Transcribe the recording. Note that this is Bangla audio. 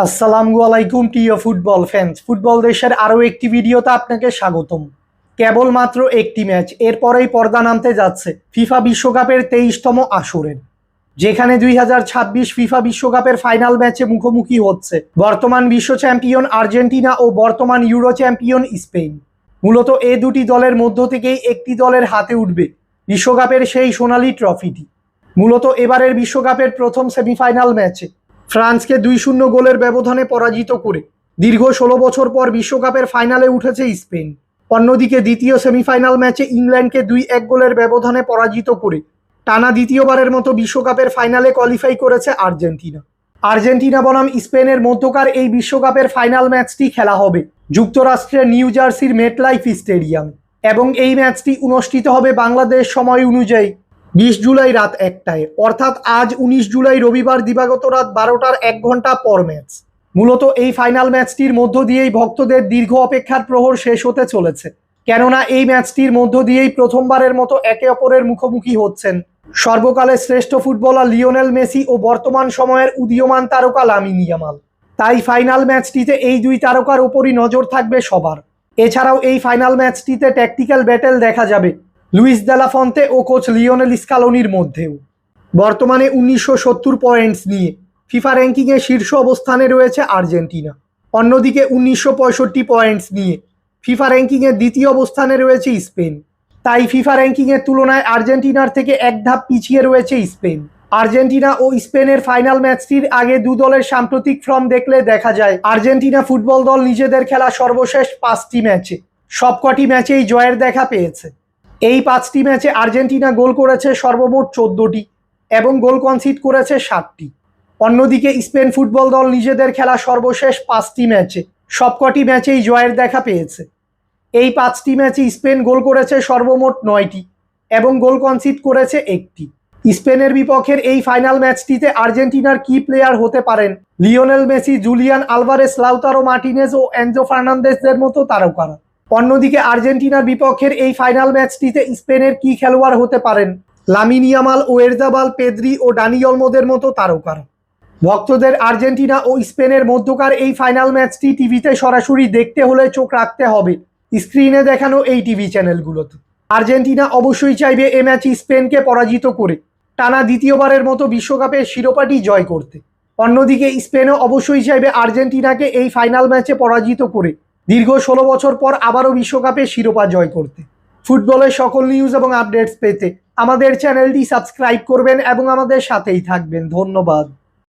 আসসালামু আলাইকুম প্রিয় ফুটবল ফ্যান্স। ফুটবল দেশের আরও একটি ভিডিওতে আপনাকে স্বাগতম। কেবলমাত্র একটি ম্যাচ, এরপরেই পর্দা নামতে যাচ্ছে ফিফা বিশ্বকাপের 23তম আসরের, যেখানে 2026 ফিফা বিশ্বকাপের ফাইনাল ম্যাচে মুখোমুখি হচ্ছে বর্তমান বিশ্ব চ্যাম্পিয়ন আর্জেন্টিনা ও বর্তমান ইউরো চ্যাম্পিয়ন স্পেন। মূলত এ দুটি দলের মধ্য থেকেই একটি দলের হাতে উঠবে বিশ্বকাপের সেই সোনালী ট্রফিটি। মূলত এবারের বিশ্বকাপের প্রথম সেমিফাইনাল ম্যাচে ফ্রান্সকে 2-0 গোলের ব্যবধানে পরাজিত করে দীর্ঘ 16 বছর পর বিশ্বকাপের ফাইনালে উঠেছে স্পেন। অন্যদিকে দ্বিতীয় সেমিফাইনাল ম্যাচে ইংল্যান্ডকে 2-1 গোলের ব্যবধানে পরাজিত করে টানা দ্বিতীয়বারের মতো বিশ্বকাপের ফাইনালে কোয়ালিফাই করেছে আর্জেন্টিনা। আর্জেন্টিনা বনাম স্পেনের মধ্যকার এই বিশ্বকাপের ফাইনাল ম্যাচটি খেলা হবে যুক্তরাষ্ট্রের নিউ জার্সির মেটলাইফ স্টেডিয়াম, এবং এই ম্যাচটি অনুষ্ঠিত হবে বাংলাদেশ সময় অনুযায়ী 20 জুলাই রাত 1টায়, অর্থাৎ আজ 19 জুলাই রবিবার দিবাগত রাত 12টার 1 ঘন্টা পর ম্যাচ। মূলত এই ফাইনাল ম্যাচটির মধ্য দিয়েই ভক্তদের দীর্ঘ অপেক্ষার প্রহর শেষ হতে চলেছে, কেননা এই ম্যাচটির মধ্য দিয়েই প্রথমবারের মতো একে অপরের মুখোমুখি হচ্ছেন সর্বকালের শ্রেষ্ঠ ফুটবলার লিওনেল মেসি ও বর্তমান সময়ের উদীয়মান তারকা লামিন ইয়ামাল। তাই ফাইনাল ম্যাচটিতে এই দুই তারকার উপরই নজর থাকবে সবার। এছাড়াও এই ফাইনাল ম্যাচটিতে ট্যাকটিক্যাল ব্যাটেল দেখা যাবে লুইস দে লা ফন্তে ও কোচ লিওনেল স্কালোনির মধ্যেও। বর্তমানে 1970 পয়েন্টস নিয়ে ফিফা র্যাঙ্কিংয়ে শীর্ষ অবস্থানে রয়েছে আর্জেন্টিনা। অন্যদিকে 1965 পয়েন্টস নিয়ে ফিফা র্যাঙ্কিংয়ের দ্বিতীয় অবস্থানে রয়েছে স্পেন। তাই ফিফা র্যাঙ্কিংয়ের তুলনায় আর্জেন্টিনার থেকে এক ধাপ পিছিয়ে রয়েছে স্পেন। আর্জেন্টিনা ও স্পেনের ফাইনাল ম্যাচটির আগে দু দলের সাম্প্রতিক ফর্ম দেখলে দেখা যায় আর্জেন্টিনা ফুটবল দল নিজেদের খেলা সর্বশেষ 5টি ম্যাচে সবকটি ম্যাচেই জয়ের দেখা পেয়েছে। এই 5টি ম্যাচে আর্জেন্টিনা গোল করেছে সর্বমোট 14টি এবং গোল কনসিড করেছে 7টি। অন্যদিকে স্পেন ফুটবল দল নিজেদের খেলা সর্বশেষ 5টি ম্যাচে সবকটি ম্যাচেই জয়ের দেখা পেয়েছে। এই 5টি ম্যাচে স্পেন গোল করেছে সর্বমোট 9টি এবং গোল কনসিড করেছে 1টি। স্পেনের বিপক্ষের এই ফাইনাল ম্যাচটিতে আর্জেন্টিনার কি প্লেয়ার হতে পারেন Lionel Messi, Julian Alvarez, Lautaro Martinez ও এনজো ফার্নান্দেজদের মতো তারকারা। অন্যদিকে আর্জেন্টিনার বিপক্ষের এই ফাইনাল ম্যাচটিতে স্পেনের কি খেলোয়াড় হতে পারেন লামিন ইয়ামাল, ওয়েরজাবাল, পেদ্রি ও ডানি অলমোদের মতো তারকারা। ভক্তদের আর্জেন্টিনা ও স্পেনের মধ্যকার এই ফাইনাল ম্যাচটি টিভিতে সরাসরি দেখতে হলে চোখ রাখতে হবে স্ক্রিনে দেখানো এই টিভি চ্যানেলগুলোতে। আর্জেন্টিনা অবশ্যই চাইবে এ ম্যাচে স্পেনকে পরাজিত করে টানা দ্বিতীয়বারের মতো বিশ্বকাপের শিরোপাটি জয় করতে। অন্যদিকে স্পেনও অবশ্যই চাইবে আর্জেন্টিনাকে এই ফাইনাল ম্যাচে পরাজিত করে দীর্ঘ 16 বছর পর আবারও বিশ্বকাপের শিরোপা জয় করতে। ফুটবলের সকল নিউজ এবং আপডেটস পেতে আমাদের চ্যানেলটি সাবস্ক্রাইব করবেন এবং আমাদের সাথেই থাকবেন। ধন্যবাদ।